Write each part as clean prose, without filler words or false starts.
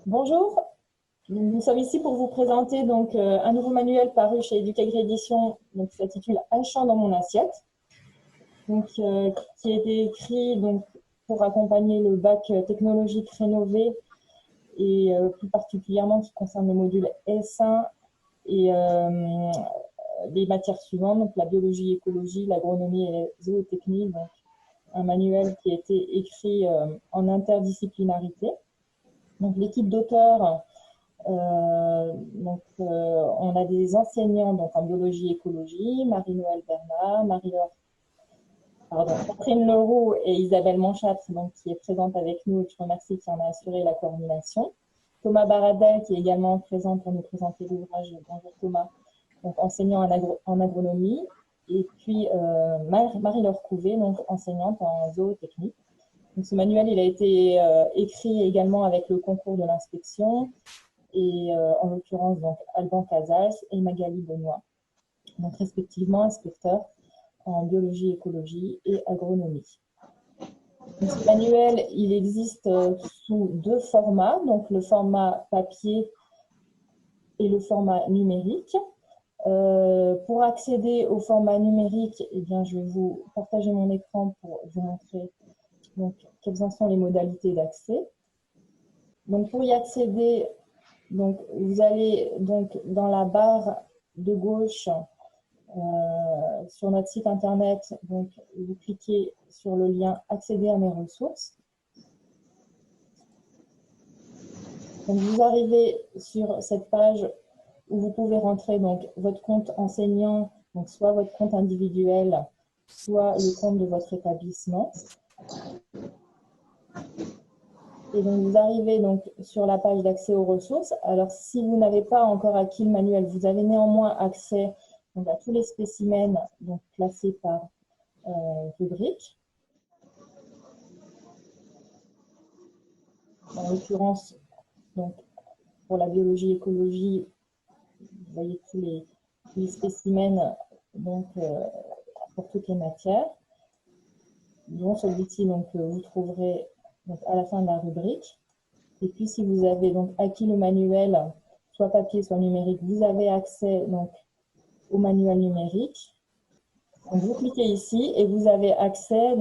Bonjour, nous sommes ici pour vous présenter un nouveau manuel paru chez Educagri Éditions qui s'intitule Un chant dans mon assiette, qui a été écrit pour accompagner le bac technologique rénové et plus particulièrement qui concerne le module S1 et les matières suivantes, donc la biologie, écologie, l'agronomie et la zootechnie. Donc, un manuel qui a été écrit en interdisciplinarité. Donc l'équipe d'auteurs, on a des enseignants en biologie écologie, Marie-Noël Bernard, Catherine Leroux et Isabelle Manchâtre, qui est présente avec nous et que je remercie, qui en a assuré la coordination. Thomas Baradel qui est également présent pour nous présenter l'ouvrage. Bonjour Thomas, enseignant en agronomie, et puis Marie-Laure Couvet, enseignante en zootechnie. Donc, ce manuel il a été écrit également avec le concours de l'inspection et en l'occurrence Alban Casals et Magali Benoît, donc respectivement inspecteurs en biologie, écologie et agronomie. Donc, ce manuel il existe sous deux formats, donc le format papier et le format numérique. Pour accéder au format numérique, je vais vous partager mon écran pour vous montrer quelles en sont les modalités d'accès. Pour y accéder, vous allez dans la barre de gauche sur notre site internet, vous cliquez sur le lien accéder à mes ressources. Vous arrivez sur cette page où vous pouvez rentrer votre compte enseignant, soit votre compte individuel, soit le compte de votre établissement. Et vous arrivez sur la page d'accès aux ressources. Alors, si vous n'avez pas encore acquis le manuel, vous avez néanmoins accès à tous les spécimens classés par rubrique. En l'occurrence, pour la biologie écologie, vous voyez tous les spécimens pour toutes les matières, dont celui-ci vous trouverez à la fin de la rubrique. Et puis si vous avez acquis le manuel, soit papier, soit numérique, vous avez accès au manuel numérique. Vous cliquez ici et vous avez accès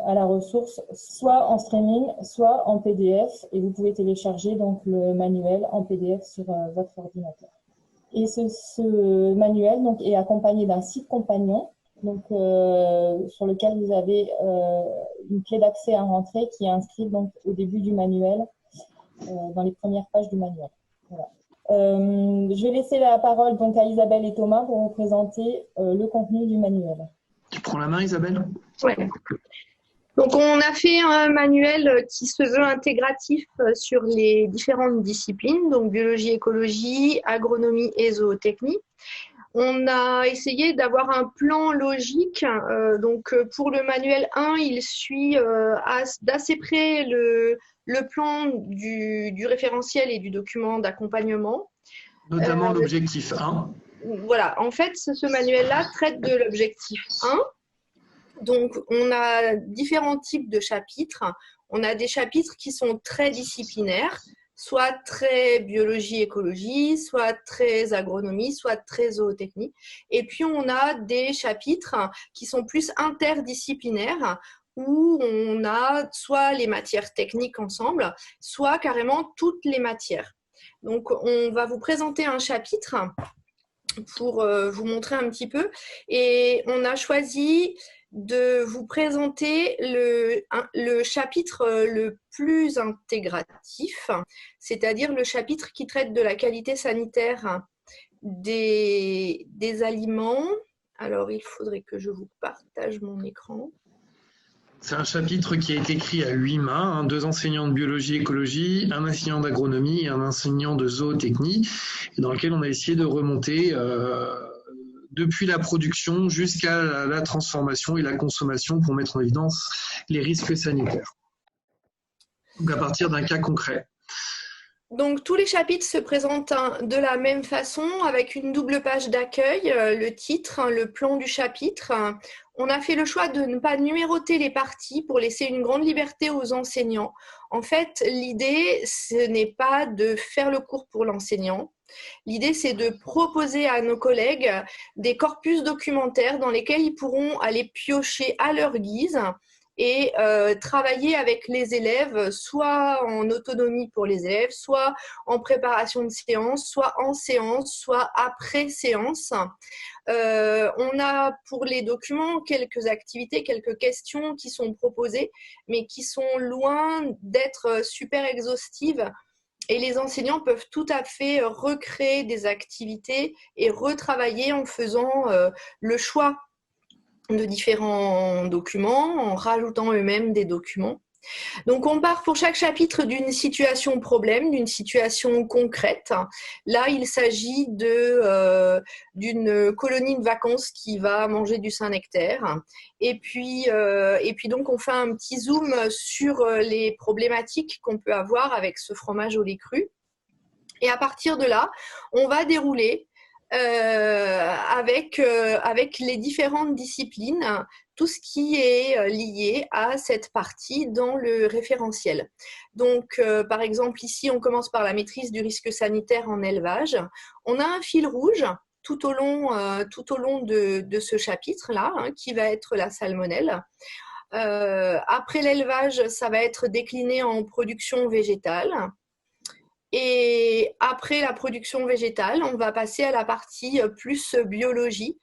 à la ressource soit en streaming, soit en PDF, et vous pouvez télécharger le manuel en PDF sur votre ordinateur. Et ce manuel est accompagné d'un site compagnon sur lequel vous avez une clé d'accès à rentrer qui est inscrite au début du manuel, dans les premières pages du manuel. Voilà. Je vais laisser la parole à Isabelle et Thomas pour vous présenter le contenu du manuel. Tu prends la main, Isabelle? Oui. Donc, on a fait un manuel qui se veut intégratif sur les différentes disciplines, donc biologie, écologie, agronomie et zootechnie. On a essayé d'avoir un plan logique. Pour le manuel 1, il suit d'assez près le plan du référentiel et du document d'accompagnement. Notamment l'objectif 1. Voilà, en fait, ce manuel-là traite de l'objectif 1. Donc, on a différents types de chapitres. On a des chapitres qui sont très disciplinaires, soit très biologie, écologie, soit très agronomie, soit très zootechnie. Et puis, on a des chapitres qui sont plus interdisciplinaires, où on a soit les matières techniques ensemble, soit carrément toutes les matières. Donc, on va vous présenter un chapitre pour vous montrer un petit peu. Et on a choisi de vous présenter le chapitre le plus intégratif, c'est-à-dire le chapitre qui traite de la qualité sanitaire des aliments. Alors, il faudrait que je vous partage mon écran. C'est un chapitre qui a été écrit à 8 mains, 2 enseignants de biologie écologie, un enseignant d'agronomie et un enseignant de zootechnie, et dans lequel on a essayé de remonter depuis la production jusqu'à la transformation et la consommation pour mettre en évidence les risques sanitaires. Donc à partir d'un cas concret. Donc, tous les chapitres se présentent de la même façon avec une double page d'accueil, le titre, le plan du chapitre. on a fait le choix de ne pas numéroter les parties pour laisser une grande liberté aux enseignants. En fait, l'idée, ce n'est pas de faire le cours pour l'enseignant. L'idée, c'est de proposer à nos collègues des corpus documentaires dans lesquels ils pourront aller piocher à leur guise et travailler avec les élèves, soit en autonomie pour les élèves, soit en préparation de séance, soit en séance, soit après séance. On a pour les documents quelques activités, quelques questions qui sont proposées, mais qui sont loin d'être super exhaustives. Et les enseignants peuvent tout à fait recréer des activités et retravailler en faisant le choix de différents documents, en rajoutant eux-mêmes des documents. Donc, on part pour chaque chapitre d'une situation problème, d'une situation concrète. Là, il s'agit d'une colonie de vacances qui va manger du Saint-Nectaire. Et puis, donc, on fait un petit zoom sur les problématiques qu'on peut avoir avec ce fromage au lait cru. Et à partir de là, on va dérouler avec les différentes disciplines, tout ce qui est lié à cette partie dans le référentiel. Donc, par exemple, ici, on commence par la maîtrise du risque sanitaire en élevage. On a un fil rouge tout au long de ce chapitre-là, qui va être la salmonelle. Après l'élevage, ça va être décliné en production végétale. Et après la production végétale, on va passer à la partie plus biologie.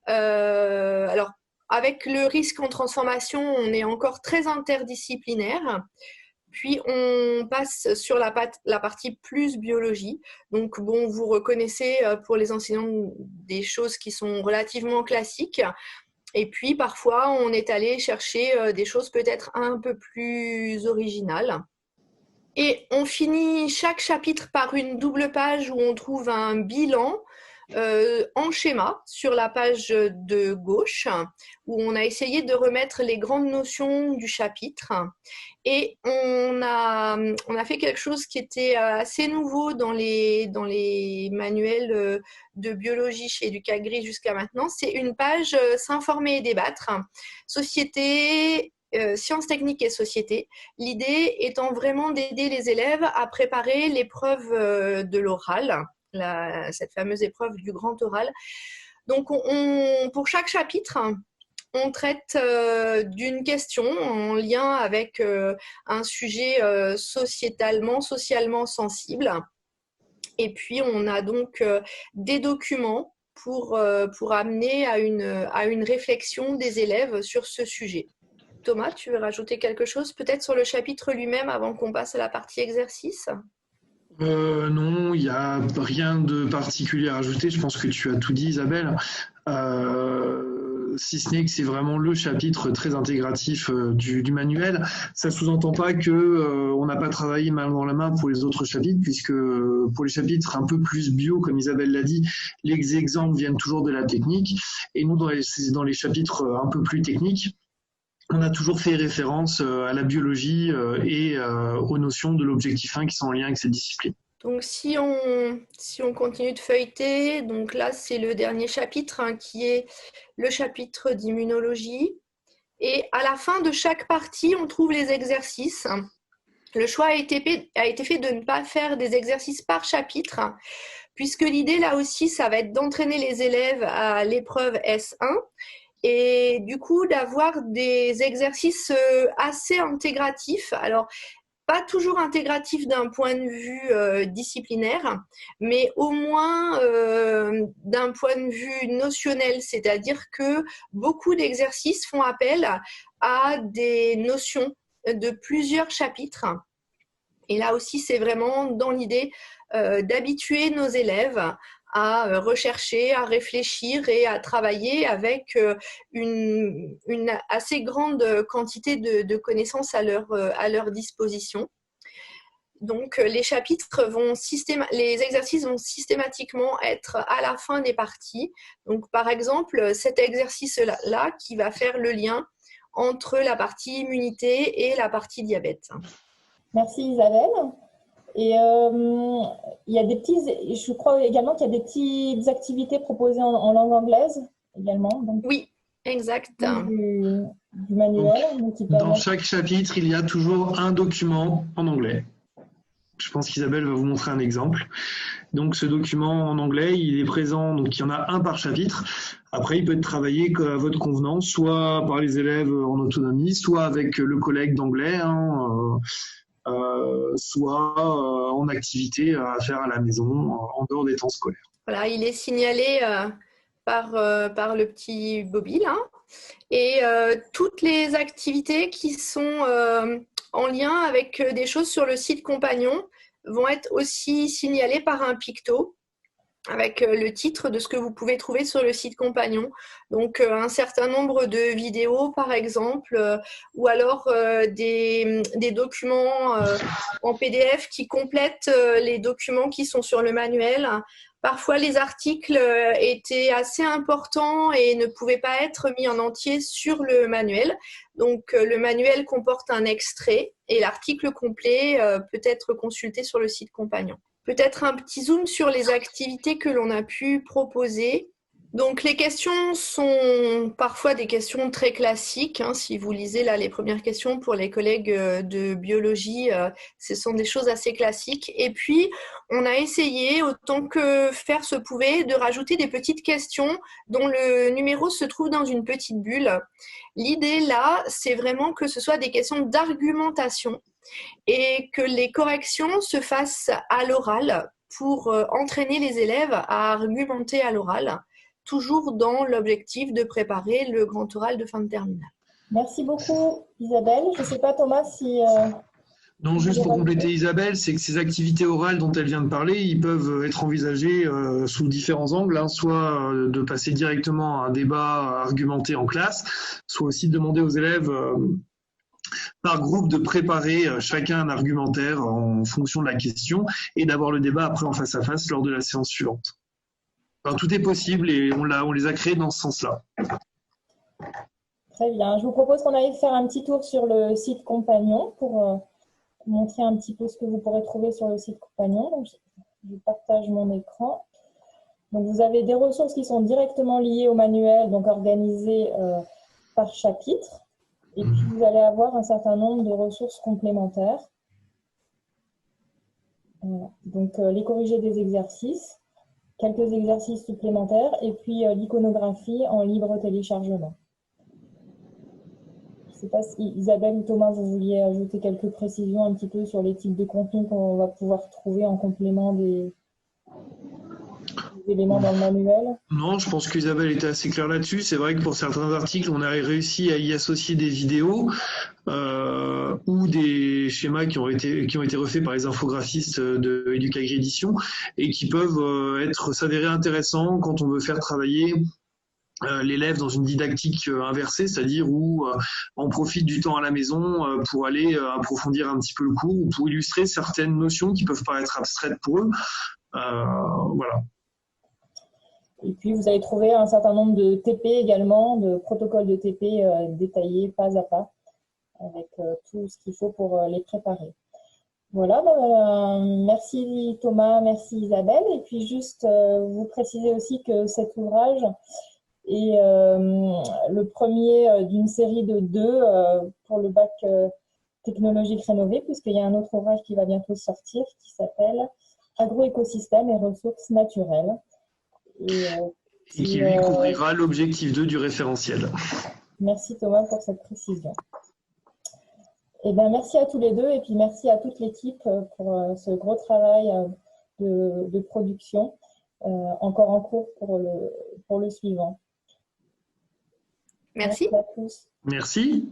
Alors, avec le risque en transformation, on est encore très interdisciplinaire. Puis, on passe sur la partie plus biologie. Donc, bon, vous reconnaissez pour les enseignants des choses qui sont relativement classiques. Et puis, parfois, on est allé chercher des choses peut-être un peu plus originales. Et on finit chaque chapitre par une double page où on trouve un bilan en schéma sur la page de gauche, où on a essayé de remettre les grandes notions du chapitre. Et on a fait quelque chose qui était assez nouveau dans les manuels de biologie chez Educagri jusqu'à maintenant. C'est une page s'informer et débattre, société, sciences techniques et société. L'idée étant vraiment d'aider les élèves à préparer l'épreuve de l'oral, cette fameuse épreuve du grand oral. Donc, pour chaque chapitre, on traite d'une question en lien avec un sujet socialement sensible. Et puis, on a donc des documents pour amener à une réflexion des élèves sur ce sujet. Thomas, tu veux rajouter quelque chose peut-être sur le chapitre lui-même avant qu'on passe à la partie exercice ? Non, il n'y a rien de particulier à rajouter. Je pense que tu as tout dit, Isabelle. Si ce n'est que c'est vraiment le chapitre très intégratif du manuel. Ça ne sous-entend pas qu'on n'a pas travaillé main dans la main pour les autres chapitres, puisque pour les chapitres un peu plus bio, comme Isabelle l'a dit, les exemples viennent toujours de la technique. Et nous, dans les chapitres un peu plus techniques, on a toujours fait référence à la biologie et aux notions de l'objectif 1 qui sont en lien avec cette discipline. Donc, si on continue de feuilleter, donc là, c'est le dernier chapitre qui est le chapitre d'immunologie. Et à la fin de chaque partie, on trouve les exercices. Le choix a été fait de ne pas faire des exercices par chapitre, puisque l'idée, là aussi, ça va être d'entraîner les élèves à l'épreuve S1 et du coup, d'avoir des exercices assez intégratifs. Alors, pas toujours intégratif d'un point de vue disciplinaire, mais au moins d'un point de vue notionnel, c'est-à-dire que beaucoup d'exercices font appel à des notions de plusieurs chapitres. Et là aussi, c'est vraiment dans l'idée d'habituer nos élèves à rechercher, à réfléchir et à travailler avec une assez grande quantité de connaissances à leur disposition. Donc, les exercices vont systématiquement être à la fin des parties. Donc, par exemple, cet exercice-là qui va faire le lien entre la partie immunité et la partie diabète. Merci Isabelle. Et il y a je crois également qu'il y a des petites activités proposées en langue anglaise également. Donc. Oui, Exact. du manuel. Dans chaque chapitre, il y a toujours un document en anglais. Je pense qu'Isabelle va vous montrer un exemple. Donc ce document en anglais, il est présent, donc il y en a un par chapitre. Après, il peut être travaillé à votre convenance, soit par les élèves en autonomie, soit avec le collègue d'anglais, soit en activité à faire à la maison, en dehors des temps scolaires. Voilà, il est signalé par le petit Bobby là. Et toutes les activités qui sont en lien avec des choses sur le site compagnon vont être aussi signalées par un picto avec le titre de ce que vous pouvez trouver sur le site compagnon. Donc un certain nombre de vidéos par exemple, ou alors des documents en PDF qui complètent les documents qui sont sur le manuel. Parfois les articles étaient assez importants et ne pouvaient pas être mis en entier sur le manuel. Donc le manuel comporte un extrait et l'article complet peut être consulté sur le site compagnon. Peut-être un petit zoom sur les activités que l'on a pu proposer. Donc les questions sont parfois des questions très classiques. Si vous lisez là les premières questions pour les collègues de biologie, ce sont des choses assez classiques. Et puis on a essayé, autant que faire se pouvait, de rajouter des petites questions dont le numéro se trouve dans une petite bulle. L'idée là, c'est vraiment que ce soit des questions d'argumentation et que les corrections se fassent à l'oral pour entraîner les élèves à argumenter à l'oral, toujours dans l'objectif de préparer le grand oral de fin de terminale. Merci beaucoup Isabelle. Je ne sais pas Thomas si... Non, juste pour compléter Isabelle, c'est que ces activités orales dont elle vient de parler, ils peuvent être envisagés sous différents angles, soit de passer directement à un débat argumenté en classe, soit aussi de demander aux élèves par groupe de préparer chacun un argumentaire en fonction de la question et d'avoir le débat après en face à face lors de la séance suivante. Enfin, tout est possible et on les a créés dans ce sens-là. Très bien. Je vous propose qu'on aille faire un petit tour sur le site compagnon pour montrer un petit peu ce que vous pourrez trouver sur le site compagnon. Donc, je partage mon écran. Donc, vous avez des ressources qui sont directement liées au manuel, donc organisées par chapitre. Et puis, vous allez avoir un certain nombre de ressources complémentaires. Voilà. Donc, les corrigés des exercices, quelques exercices supplémentaires, et puis l'iconographie en libre téléchargement. Je ne sais pas si Isabelle ou Thomas, vous vouliez ajouter quelques précisions un petit peu sur les types de contenus qu'on va pouvoir trouver en complément des éléments dans le manuel. Non, je pense qu'Isabelle était assez claire là-dessus. C'est vrai que pour certains articles, on a réussi à y associer des vidéos ou des schémas qui ont été refaits par les infographistes de Educagri Édition et qui peuvent s'avérer intéressants quand on veut faire travailler l'élève dans une didactique inversée, c'est-à-dire où on profite du temps à la maison pour aller approfondir un petit peu le cours ou pour illustrer certaines notions qui peuvent paraître abstraites pour eux. Voilà. Et puis, vous allez trouver un certain nombre de TP également, de protocoles de TP détaillés pas à pas, avec tout ce qu'il faut pour les préparer. Voilà, merci Thomas, merci Isabelle. Et puis, juste vous préciser aussi que cet ouvrage est le premier d'une série de 2 pour le bac technologique rénové, puisqu'il y a un autre ouvrage qui va bientôt sortir qui s'appelle Agroécosystèmes et ressources naturelles. Et qui lui couvrira l'objectif 2 du référentiel. Merci Thomas pour cette précision. Et merci à tous les deux et puis merci à toute l'équipe pour ce gros travail de production encore en cours pour le suivant. Merci. Merci à tous. Merci.